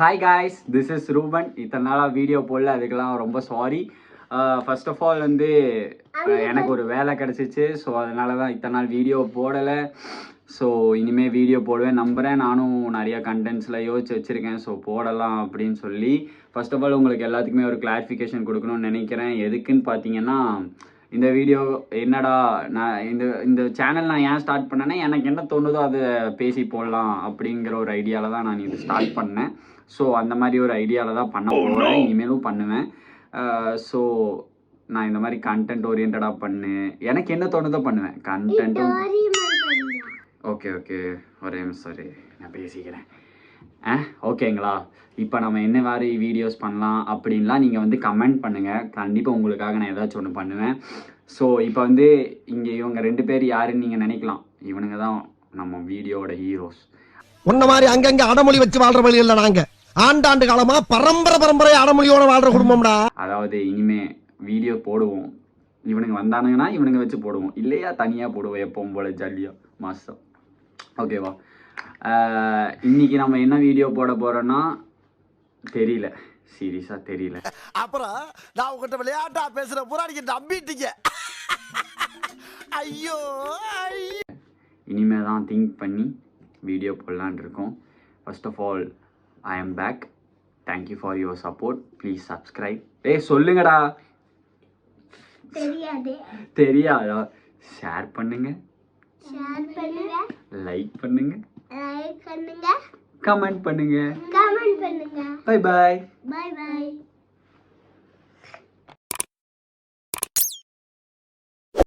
Hi guys, this is Ruban. இத்தனை நாளாக video போடல, அதுக்கெல்லாம் ரொம்ப சாரி. ஃபர்ஸ்ட் ஆஃப் ஆல் வந்து எனக்கு ஒரு வேலை கிடச்சிச்சு. ஸோ அதனால தான் இத்தனை நாள் வீடியோ போடலை. ஸோ இனிமேல் வீடியோ போடுவேன் நம்புகிறேன். நானும் நிறையா கண்டென்ட்ஸில் யோசிச்சு வச்சுருக்கேன். ஸோ போடலாம் அப்படின்னு சொல்லி ஃபர்ஸ்ட் ஆஃப் ஆல் உங்களுக்கு எல்லாத்துக்குமே ஒரு கிளாரிஃபிகேஷன் கொடுக்கணும்னு நினைக்கிறேன். எதுக்குன்னு பார்த்தீங்கன்னா, இந்த வீடியோ என்னடா நான் இந்த சேனல் நான் ஏன் ஸ்டார்ட் பண்ணேன்னா, எனக்கு என்ன தோணுதோ அதை பேசி போடலாம் அப்படிங்கிற ஒரு ஐடியாவில் தான் நான் இது ஸ்டார்ட் பண்ணேன். ஸோ அந்த மாதிரி ஒரு ஐடியாவில் தான் பண்ண போகிறேன், இனிமேலும் பண்ணுவேன். ஸோ நான் இந்த மாதிரி கண்டென்ட் ஓரியன்டாக எனக்கு என்ன தோணுதோ பண்ணுவேன். கண்டென்ட்டும் ஓகே ஒரே சாரி, நான் பேசிக்கிறேன். ஓகேங்களா? இப்போ நம்ம என்ன மாதிரி வீடியோஸ் பண்ணலாம் அப்படின்லாம் நீங்கள் வந்து கமெண்ட் பண்ணுங்கள். கண்டிப்பாக உங்களுக்காக நான் ஏதாச்சும் ஒன்று பண்ணுவேன். ஸோ இப்போ வந்து இங்கே இவங்க 2 பேர் யாருன்னு நீங்கள் நினைக்கலாம். இவனுங்க தான் நம்ம வீடியோட ஹீரோஸ். உன்ன மாதிரி அங்கங்கே அடமொழி வச்சு வாழ்ற வழி இல்லை. நாங்கள் ஆண்டாண்டு காலமாக பரம்பரை அடமொழியோட வாழ்ற குடும்பம்டா. அதாவது இனிமே வீடியோ போடுவோம், இவனுங்க வந்தானுங்கன்னா இவனுங்க வச்சு போடுவோம், இல்லையா தனியாக போடுவோம் எப்பவும் போல ஜாலியாக மாதம். ஓகேவா? இன்னைக்கு நம்ம என்ன வீடியோ போட போகிறோன்னா தெரியல, சீரியஸாக தெரியல. அப்புறம் நான் உங்ககிட்ட விளையாட்டா பேசுகிற புறாடிக்கு நம்பிட்டீங்க. ஐயோ, இனிமே தான் திங்க் பண்ணி வீடியோ போடலான் இருக்கோம். First of all I am back. Thank you for your support. Please subscribe. சொல்லுங்கடா. தெரியாதா? ஷேர் பண்ணுங்க, லைக் பண்ணுங்க, கமெண்ட் பண்ணுங்க. பை பாய்.